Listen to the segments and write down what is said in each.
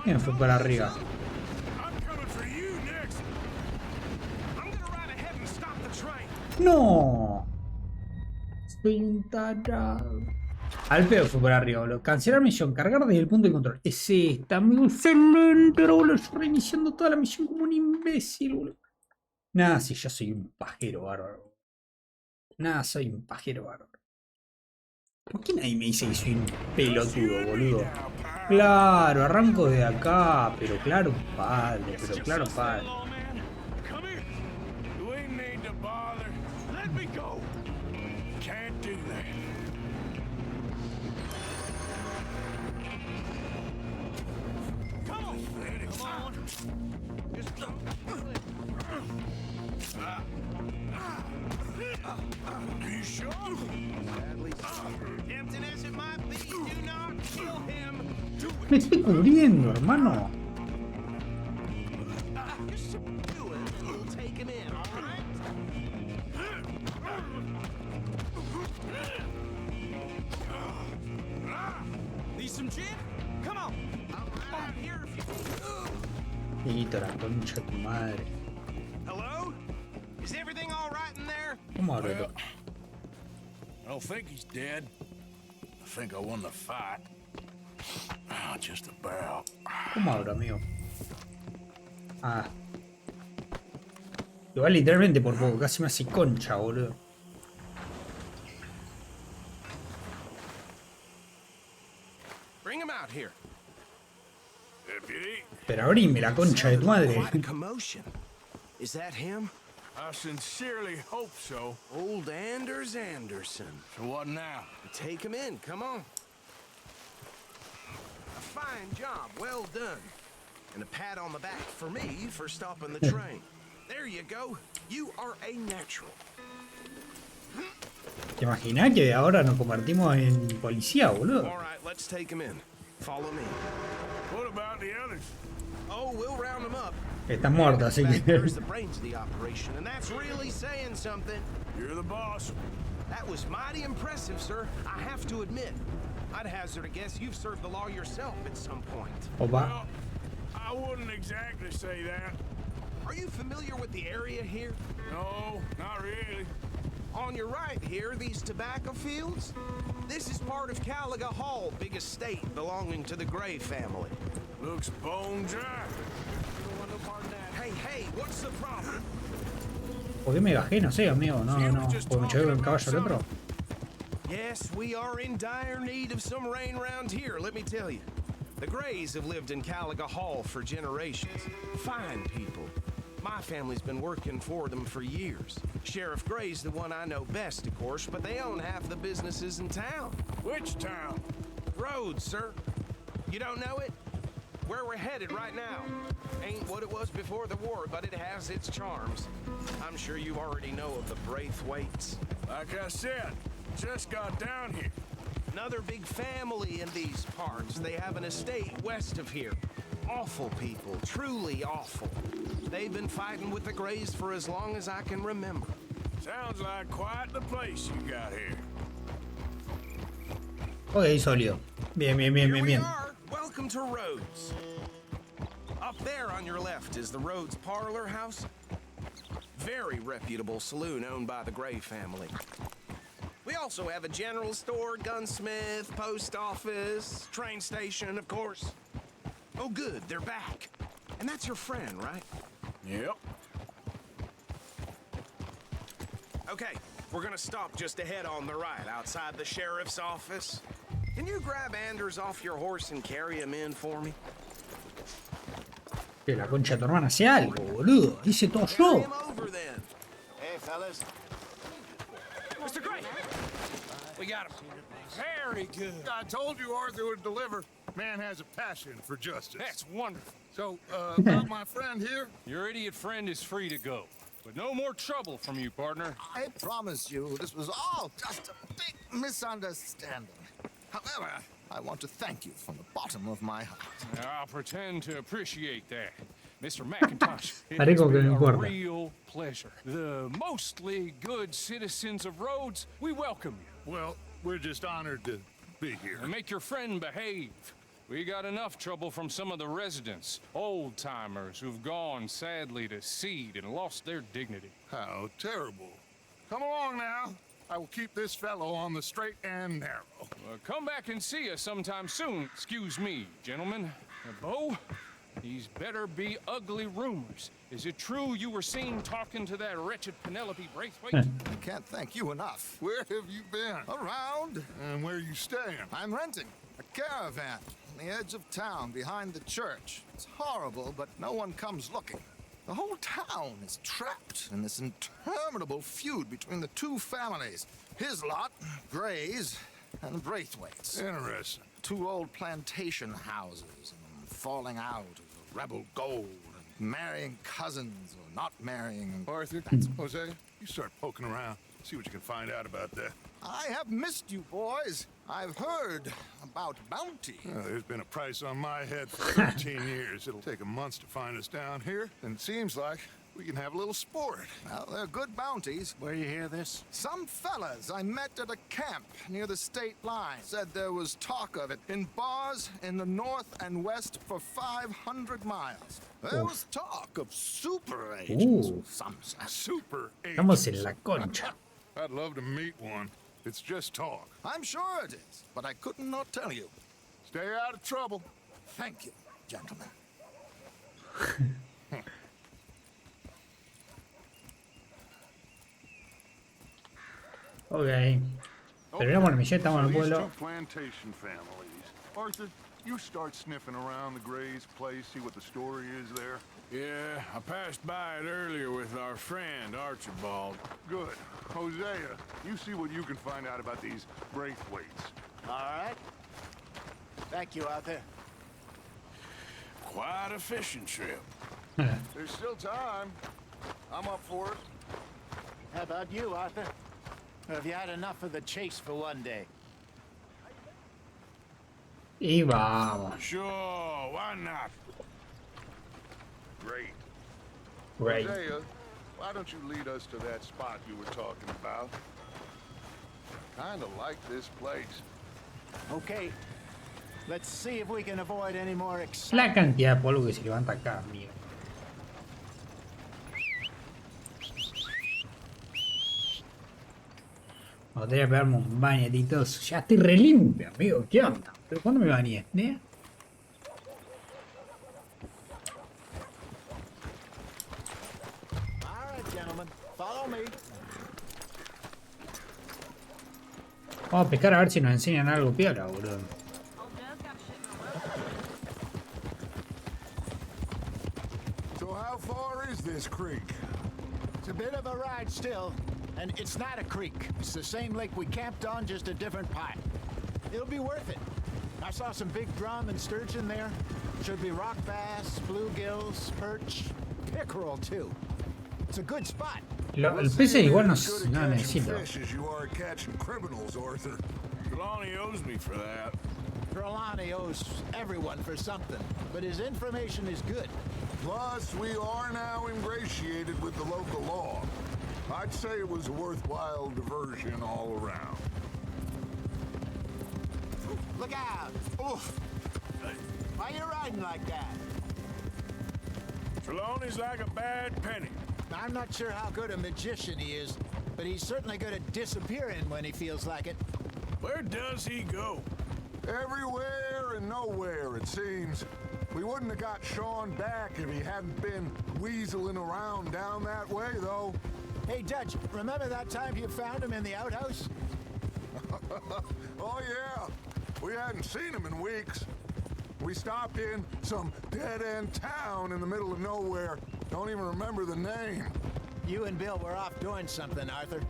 ¿Quién fue para arriba? ¡No! Soy un tarado. Al peor fue por arriba, boludo. Cancelar misión, cargar desde el punto de control. Es esta, amigo. Excelente, boludo. Yo reiniciando toda la misión como un imbécil, boludo. Nada, si yo soy un pajero bárbaro. Nada, soy un pajero bárbaro. ¿Por qué nadie me dice que soy un pelotudo, boludo? Claro, arranco de acá, pero claro, padre, pero claro, padre. Me estoy cubriendo, hermano. Hijito, la concha de tu madre. ¿Cómo abro esto? I don't think he's dead. I think I won the fight. Oh, just about. ¿Cómo abro, amigo? Ah. Igual literalmente por poco, casi me hace concha, boludo. Bring him out here. Deputy. Pero abrime la concha de tu madre. Is that him? I sincerely hope so. Old Anders Anderson. So what now? Take him in, come on. A fine job, well done. And a pat on the back for me for stopping the train. There you go. You are a natural. ¿Te imaginas que ahora nos convertimos en policía, boludo? All right, let's take him in. Follow me. What about the others? Oh, we'll round them up. Está muerto, así que... There's the brains of the operation, and that's really saying something. You're the boss. That was mighty impressive, sir. I have to admit. I'd hazard a guess you've served the law yourself at some point. Opa. Well, I wouldn't exactly say that. Are you familiar with the area here? No, not really. On your right here, these tobacco fields? This is part of Caliga Hall, big estate belonging to the Gray family. Looks bone dry. Hey, hey, what's the problem? ¿Por qué me bajé? No sé, amigo. No, no. ¿Porque me choqué con el caballo del otro? Yes, we are in dire need of some rain around here, let me tell you. The Grays have lived in Caliga Hall for generations. Fine people. My family's been working for them for years. Sheriff Gray's the one I know best, of course, but they own half the businesses in town. Which town? Rhodes, sir. You don't know it? Where we're headed right now. Ain't what it was before the war, but it has its charms. I'm sure you already know of the Braithwaites. Like I said, just got down here. Another big family in these parts. They have an estate west of here. Awful people, truly awful. They've been fighting with the Grays for as long as I can remember. Sounds like quite the place you got here. Ok, sólido. Bien, bien, bien, bien, bien. Welcome to Rhodes. Up there on your left is the Rhodes Parlor House. Very reputable saloon owned by the Gray family. We also have a general store, gunsmith, post office, train station, of course. Oh, good, they're back. And that's your friend, right? Yep. Okay, we're gonna stop just ahead on the right, outside the sheriff's office. Can you grab Anders off your horse and carry him in for me? Que la concha de tu hermana hace algo, boludo. Hice todo yo. Hey, fellas. Mr. Gray! We got him. Very good. I told you Arthur would deliver. Man has a passion for justice. That's wonderful. So, about my friend here? Your idiot friend is free to go. But no more trouble from you, partner. I promise you, this was all just a big misunderstanding. However, I want to thank you from the bottom of my heart. I'll pretend to appreciate that. Mr. McIntosh, it Haré has como que been no a importa. real pleasure. The mostly good citizens of Rhodes, we welcome you. Well, we're just honored to be here. And make your friend behave. We got enough trouble from some of the residents, old-timers who've gone, sadly, to seed and lost their dignity. How terrible. Come along now. I will keep this fellow on the straight and narrow. Come back and see us sometime soon. Excuse me, gentlemen. Bo, these better be ugly rumors. Is it true you were seen talking to that wretched Penelope Braithwaite? I can't thank you enough. Where have you been? Around. And where are you staying? I'm renting a caravan on the edge of town behind the church. It's horrible, but no one comes looking. The whole town is trapped in this interminable feud between the two families. His lot, Gray's, and Braithwaite's. Interesting. Two old plantation houses, and falling out of rebel gold, and marrying cousins or not marrying. Arthur, Jose, you start poking around. See what you can find out about that. I have missed you, boys. I've heard about bounty. There's been a price on my head for 13 years. It'll take a month to find us down here, and it seems like we can have a little sport. Well, they're good bounties. Where you hear this? Some fellas I met at a camp near the state line said there was talk of it in bars in the north and west for 500 miles. There was talk of super agents. Some said. Super Estamos agents. en la concha. I'd love to meet one. It's just talk. I'm sure it is, but I couldn't not tell you. Stay out of trouble. Thank you, gentlemen. Ok. Terminamos la misión, estamos en el these pueblo. two plantation families. Arthur, you start sniffing around the Gray's place, see what the story is there. Yeah, I passed by it earlier with our friend Archibald. Good. Hosea, you see what you can find out about these Braithwaites. All right. Thank you, Arthur. Quite a fishing trip. There's still time. I'm up for it. How about you, Arthur? Or have you had enough of the chase for one day? Y vamos. Sure, why not? Great. Great. Hosea, why don't you lead us to that spot you were talking about? Kinda like this place. Okay. Let's see if we can avoid any more La excitement. cantidad de polvo que se levanta acá, amigo. Me gustaría pegarme un bañetito. Ya estoy re limpio, amigo. ¿Qué onda? ¿Pero cuándo me bañé? ¿Eh? All right, gentlemen. Follow me. Vamos a pescar a ver si nos enseñan algo piola, boludo. So how far is this creek? It's a bit of a ride still, and it's not a creek. It's the same lake we camped on, just a different part. It'll be worth it. I saw some big drum and sturgeon there. Should be rock bass, bluegills, perch, pickerel too. It's a good spot. El pez igual no, Good at no catching necesito. fish as you are at catching criminals, Arthur. Trelawney owes me for that. Trelawney owes everyone for something, but his information is good. Plus, we are now ingratiated with the local law. I'd say it was a worthwhile diversion all around. Look out! Oof! Why are you riding like that? Trelawney's like a bad penny. I'm not sure how good a magician he is, but he's certainly good at disappearing when he feels like it. Where does he go? Everywhere and nowhere, it seems. We wouldn't have got Sean back if he hadn't been weaseling around down that way, though. Hey, Dutch, remember that time you found him in the outhouse? Oh, yeah. We hadn't seen him in weeks. We stopped in some dead-end town in the middle of nowhere. Don't even remember the name. You and Bill were off doing something, Arthur.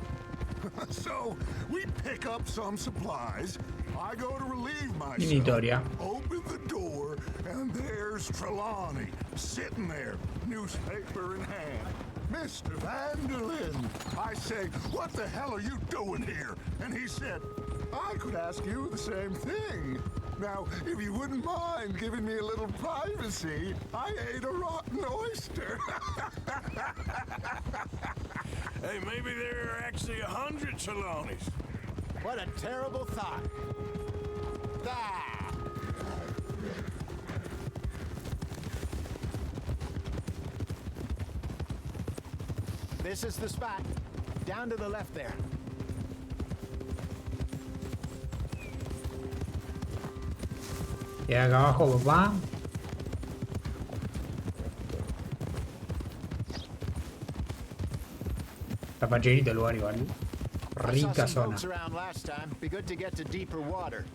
So, we pick up some supplies. I go to relieve myself. Minitoria. Open the door, and there's Trelawney, sitting there, newspaper in hand. Mr. Vanderlyn. I say, what the hell are you doing here? And he said, I could ask you the same thing. Now, if you wouldn't mind giving me a little privacy, I ate a rotten oyster. Hey, maybe there are actually 100 Trelawneys. What a terrible thought. Ah! This is the spot. Down to the left there. Y acá abajo, papá. Está facherito el lugar igual. I saw Rica some zona. boats around last time. Be good to get to deeper water.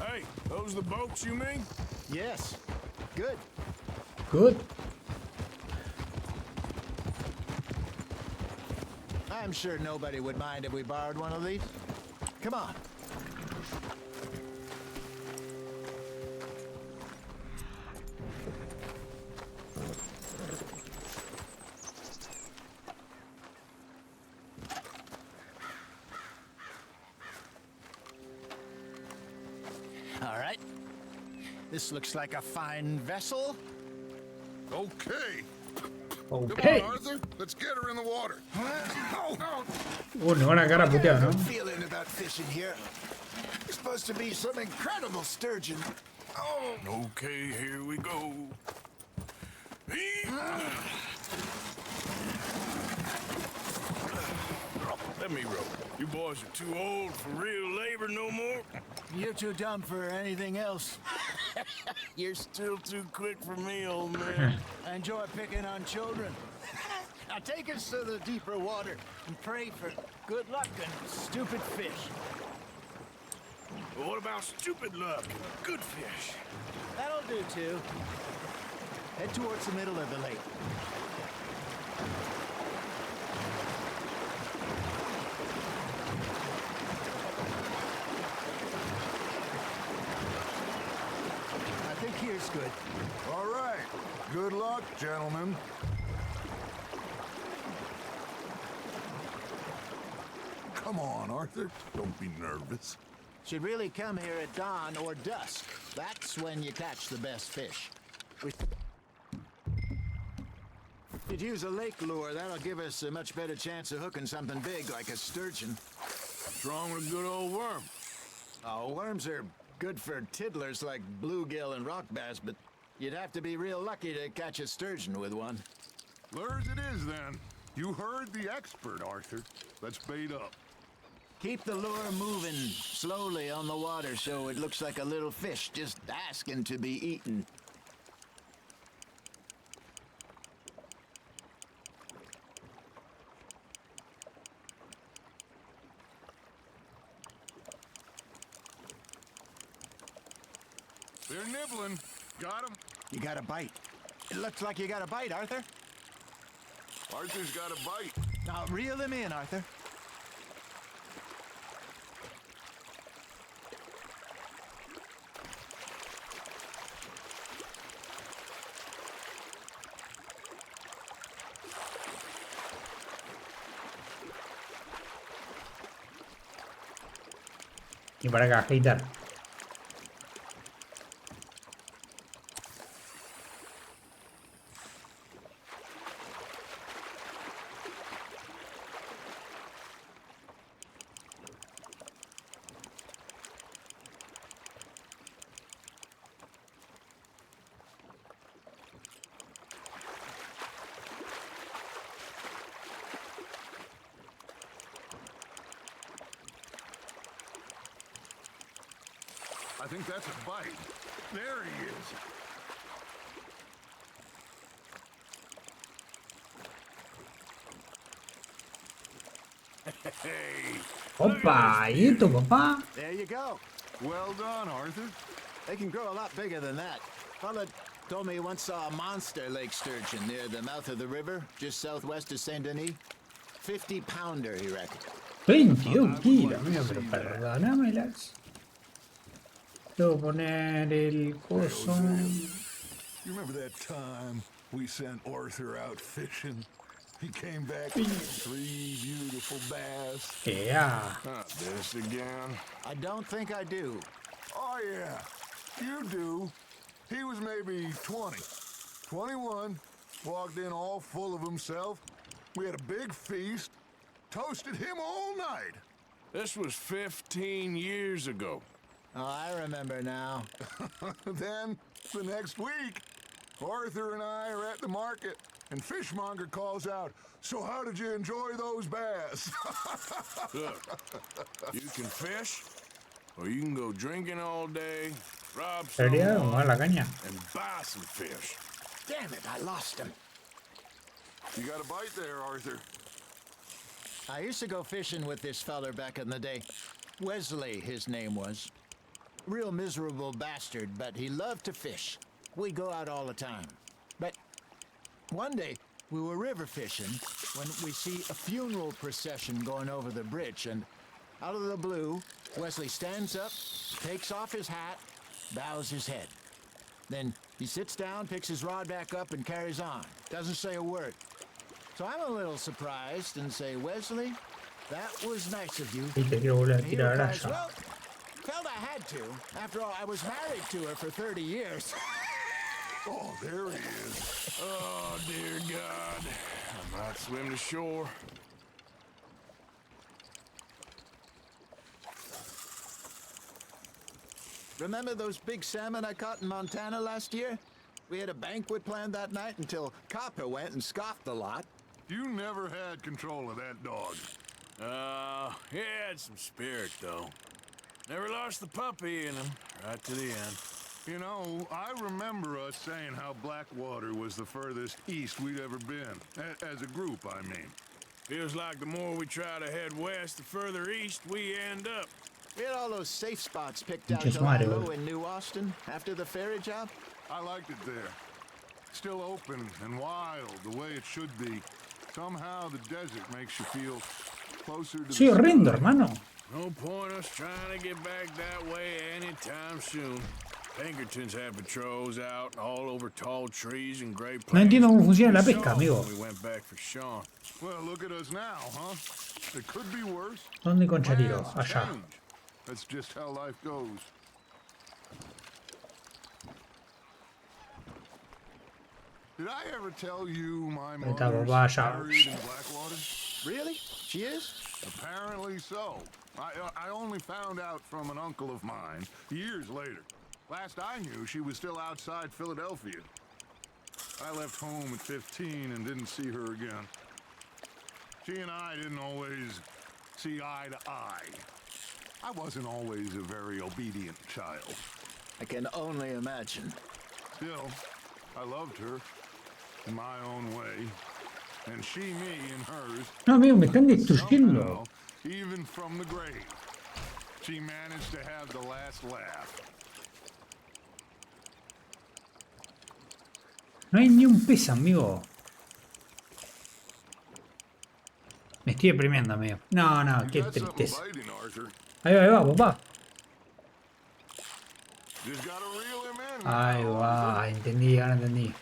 Hey, those the boats you mean? Yes. Good. Good. I'm sure nobody would mind if we borrowed one of these. Come on. All right. This looks like a fine vessel. Okay. Ok. Come on, Arthur. Let's get her in the water. Nos van a cara puteado, ¿no? Feeling about fishing here. It's supposed to be some incredible sturgeon. Okay, here we go. Let me row. You boys are too old for real labor no more. You're too dumb for anything else. You're still too quick for me, old man. I enjoy picking on children. Now take us to the deeper water and pray for good luck and stupid fish. But what about stupid luck and good fish? That'll do too. Head towards the middle of the lake. I think here's good. All right. Good luck, gentlemen. Come on, Arthur. Don't be nervous. Should really come here at dawn or dusk. That's when you catch the best fish. We could use a lake lure. That'll give us a much better chance of hooking something big like a sturgeon. What's wrong with a good old worm? Oh, worms are good for tiddlers like bluegill and rock bass, but you'd have to be real lucky to catch a sturgeon with one. Lures it is, then. You heard the expert, Arthur. Let's bait up. Keep the lure moving slowly on the water so it looks like a little fish just asking to be eaten. They're nibbling. Got 'em. You got a bite. It looks like you got a bite, Arthur. Arthur's got a bite. Now reel him in, Arthur. Y para acá, hater. I think that's a bite. There he is. Hey, Opa, ¿y esto, papá? There you go. Well done, Arthur. They can grow a lot bigger than that. Fella told me he once saw a monster lake sturgeon near the mouth of the river, just southwest of Saint Denis. 50-pounder, he reckoned. 22 kilos, mira, pero perdónamelas. Debo poner el coso. You remember that time we sent Arthur out fishing? He came back with 3 beautiful bass. Yeah. not this again. I don't think I do. Oh, yeah. You do. He was maybe 20. 21. Walked in all full of himself. We had a big feast. Toasted him all night. This was 15 years ago. Oh, I remember now. Then, the next week, Arthur and I are at the market, and Fishmonger calls out, "So how did you enjoy those bass?" Look, you can fish, or you can go drinking all day, rob ¿Sería? ¿Cómo va someone, la caña? and buy some fish. Damn it, I lost him. You got a bite there, Arthur. I used to go fishing with this feller back in the day. Wesley, his name was. Real miserable bastard, but he loved to fish. We'd go out all the time. But one day, we were river fishing when we see a funeral procession going over the bridge, and out of the blue, Wesley stands up, takes off his hat, bows his head. Then he sits down, picks his rod back up, and carries on. Doesn't say a word. So I'm a little surprised and say, "Wesley, that was nice of you." Y te quiero volver a And he tirar replies, allá. "Well, felt I had to. After all, I was married to her for 30 years. Oh, there he is. Oh, dear God. I might swim to shore. Remember those big salmon I caught in Montana last year? We had a banquet planned that night until Copper went and scoffed the lot. You never had control of that dog. He had some spirit, though. Never lost the puppy in him, right to the end. You know, I remember us saying how Blackwater was the furthest east we'd ever been. As a group, I mean. Feels like the more we try to head west, the further east we end up. We had all those safe spots picked out Pinches to lie Mario. low in New Austin after the ferry job. I liked it there. Still open and wild, the way it should be. Somehow the desert makes you feel closer to Soy the horrendo, sky. hermano. No point us trying to get back that way anytime soon. Pinkertons had patrols out all over tall trees and great No plains. entiendo cómo funciona la We pesca, saw 'em amigo. when we went back for Sean. Well, look at us now, huh? It could be worse. ¿Dónde concha tiro? Plans Allá. change. That's just how life goes. Did I ever tell you my Ahí está, mother's papá, ya. buried in Blackwater? Really? She is? Apparently so. I only found out from an uncle of mine years later. Last I knew, she was still outside Philadelphia. I left home at 15 and didn't see her again. She and I didn't always see eye to eye. I wasn't always a very obedient child. I can only imagine. Still, I loved her in my own way, and she me in hers. No, amigo, me están Somehow, destruyendo. even from the grave, she managed to have the last laugh. No hay ni un pez, amigo. Me estoy deprimiendo, amigo. No, no, You qué got something tristeza. biting, Arthur. Ahí va, papá. Just gotta reel him in. Ahí now, va, Arthur. entendí, ahora entendí.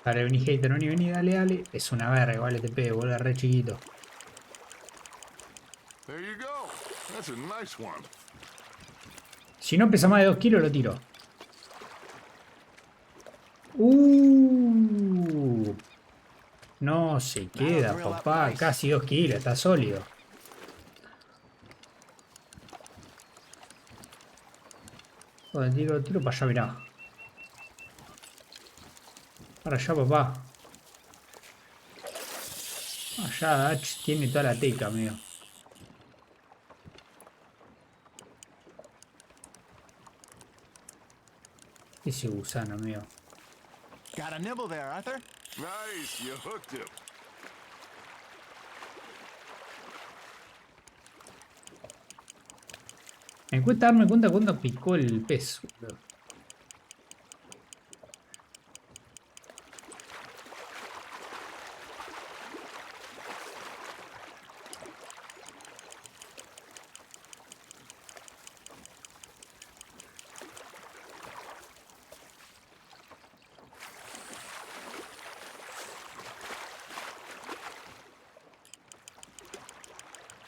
Dale, vení, hater, vení, vení, dale, dale. Es una verga, vale, te pego, boludo, re chiquito. There you go. That's a nice one. Si no pesa más de 2 kilos, lo tiro. No se queda, papá. Casi 2 kilos, está sólido. Joder, tiro para allá, mirá. Para allá, papá. Allá, tiene toda la teca, amigo. Ese gusano, amigo. Got a nibble there, Arthur? Nice, you hooked him. Me cuesta darme cuenta cuando picó el pez, boludo.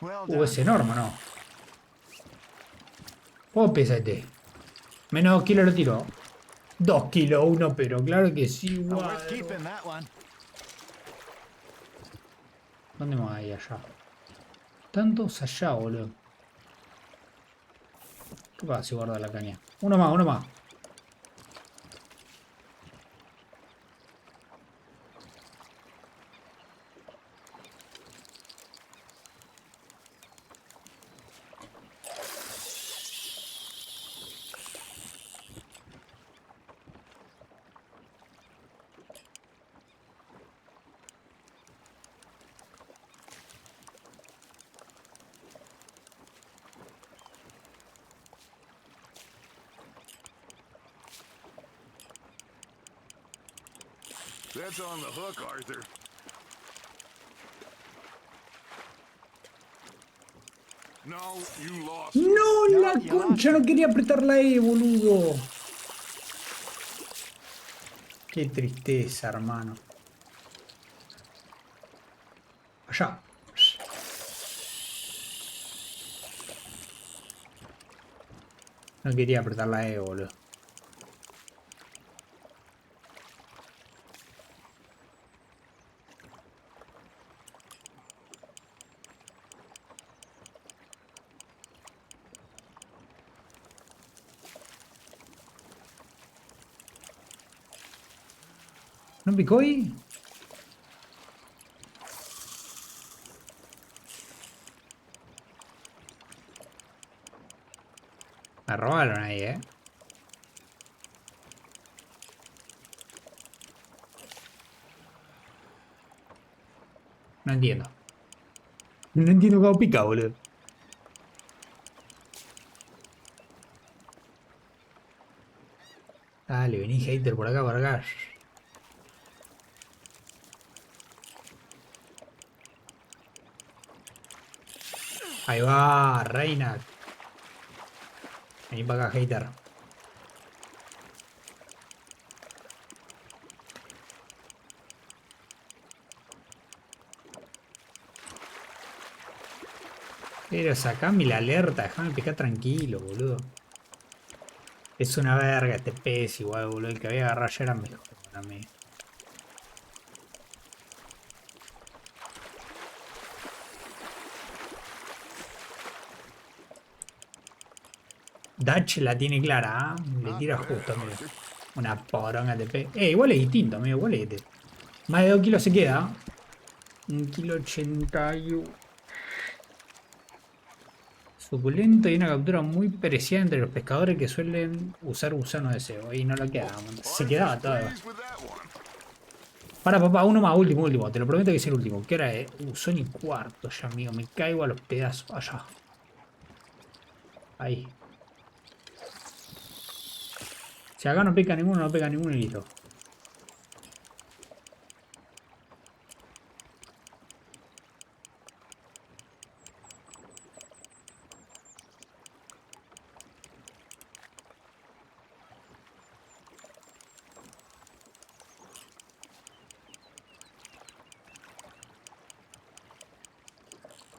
Well done. Es enorme, ¿no? ¿Cómo pesa este? Menos 2 kilos lo tiro. 2 kilos uno, pero claro que sí, Oh, guau. worth keeping that one. ¿Dónde más hay allá? Tantos allá, boludo. ¿Qué pasa si guarda la caña? Uno más, uno más. That's on the hook, Arthur. No, you lost. ¡No, la concha! No quería apretar la E, boludo. Qué tristeza, hermano. Allá. No quería apretar la E, boludo. ¿No picó ahí? Me robaron ahí, No entiendo. No entiendo cómo pica, boludo. Dale, vení, hater, por acá, por acá. Ahí va, reina. Vení para acá, hater. Pero sacame la alerta, déjame picar tranquilo, boludo. Es una verga este pez igual, boludo. El que había agarrado ya era mejor para mí. Dutch la tiene clara, ¿ah? Le tira justo, amigo. Una poronga de pez. Igual es distinto, amigo, igual es este. Más de 2 kilos se queda. 1,81 kg. Suculento y una captura muy preciada entre los pescadores que suelen usar gusano de cebo. Y no lo quedaba, se quedaba todo. Para, papá, uno más, último, último. Te lo prometo que es el último. ¿Qué hora es? Son y cuarto ya, amigo. Me caigo a los pedazos. Allá. Ahí. Si acá no pica ninguno, no pega ninguno y listo.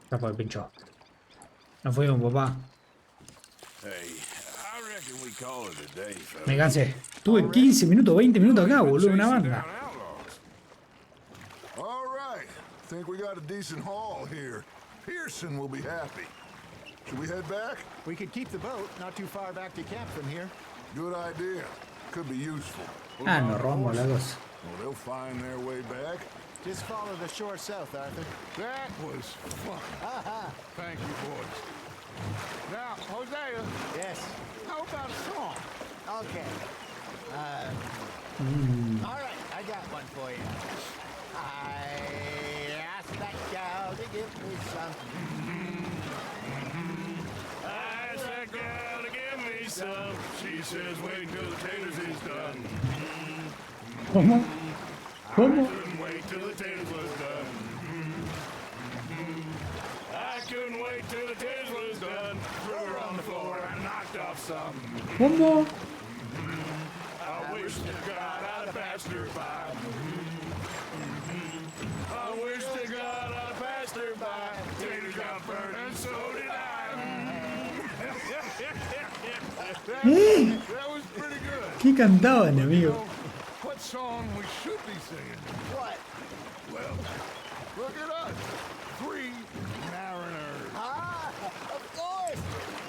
Capo de pincho. No fuimos, papá. Hey, I reckon we call it a day, fellas. Me cansé. Tuve 15 minutos, 20 minutos acá, boludo. Una banda. All right. Think we got a decent haul here. Pearson will be happy. Should we head back? We could keep the boat not too far back to camp from here. Good idea. Could be useful. Ah, nos robamos la cosa. Well, they'll find their way back. Just follow the shore south, Arthur. That was fun. Thank you, boys. Now, Hosea, Yes. how about a song? Okay. All right, I got one for you. I asked that gal to give me some. I asked that girl to give me some. She says, wait till the taters is done. ¿Cómo? ¿Cómo? Couldn't wait till the taters was done. I couldn't wait till the taters was done. Threw her on the floor and knocked off some. ¿Cómo? I wish to God I'd passed her by. I wish to God I'd passed her by. Taters got burned ¿Eh? That was pretty good. ¿Qué cantaban, amigo? What song we should be singing? What? Well, look at us. 3 mariners. Ah, of course.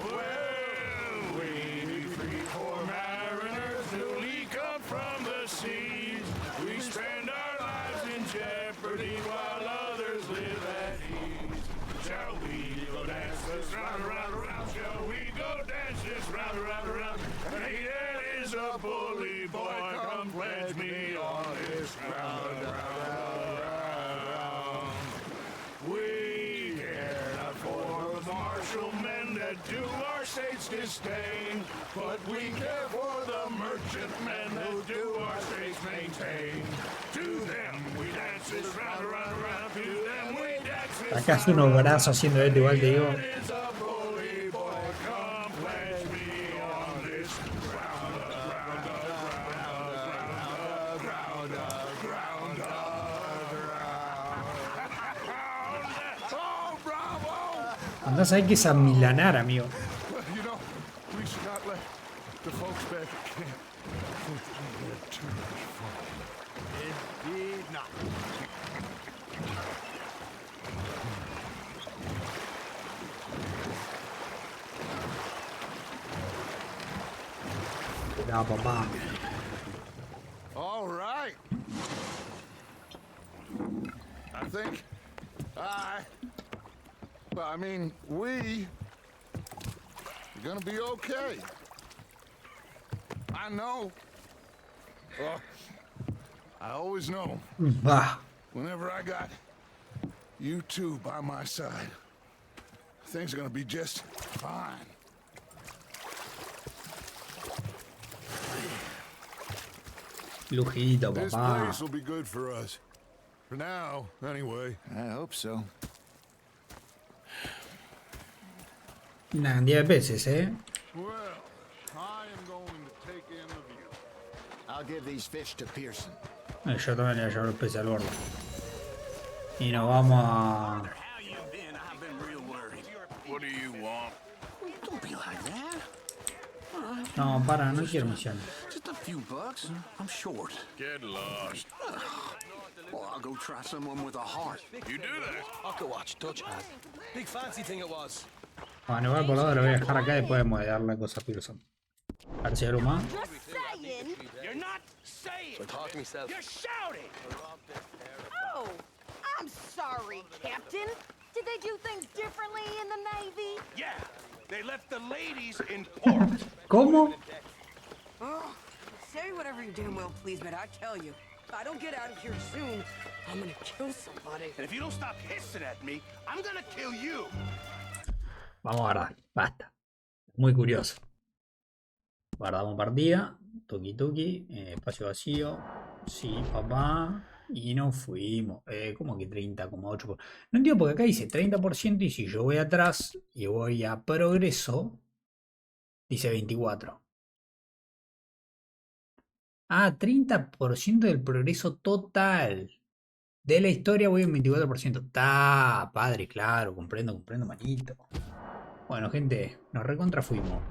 Well, we be 3 poor mariners newly come from the seas. We spend our lives in jeopardy while others live at ease. Shall we go dance this round, around, around? Shall we go dance this round, around, around? Hey, there is a bully boy, come pledge me on this round, round, round. We care not for the martial men that do our state's disdain, but we care for the merchant men that do our states maintain. To them we dance this round, around, around. To them we dance this Acá es unos brazos haciendo esto, igual te digo. is a bully boy, come pledge me on this round, round, round, round, round, round. Oh, bravo! Andás ahí que es a milanar, amigo. Well, you know, we should not let the folks back at camp think that we had too much fun. Indeed not. No, papá. All right. I think I mean, we are gonna be okay. I know. I always know. Bah. Whenever I got you two by my side, things are gonna be just fine. Lujito, This papá. place will be good for us. For now, anyway. I hope so. Una cantidad de peces, ¿eh? Well, I am going to take in the view. I'll give these fish to Pearson. Yo también le voy a llevar los peces al borde. Y nos vamos a... How you been? I've been real worried. What do you want? Don't be like that. No, para, no quiero misiones. Just a few bucks. I'm short. Get lost. Well, I'll go try someone with a heart. You do that? I'll go watch Toca. Big fancy thing it was. Bueno, igual por lo lo voy a dejar acá y después podemos dar la cosa a Pearson. A ver si hay algo más. Just saying. You're not saying. So talk to me, Seth. You're shouting. Oh, I'm sorry, Captain. Did they do things differently in the Navy? Yeah, they left the ladies in port. ¿Cómo? Oh, say whatever you damn well please, but I tell you, if I don't get out of here soon, I'm gonna kill somebody. And if you don't stop hissing at me, I'm gonna kill you. Vamos a guardar. Basta. Muy curioso. Guardamos partida. Tuki tuki. Espacio vacío. Sí, papá. Y nos fuimos. ¿Cómo que 30,8%? No entiendo porque acá dice 30% y si yo voy atrás y voy a progreso, dice 24%. Ah, 30% del progreso total. De la historia voy en 24%. Está, padre, claro. Comprendo, manito. Bueno, gente, nos recontra fuimos.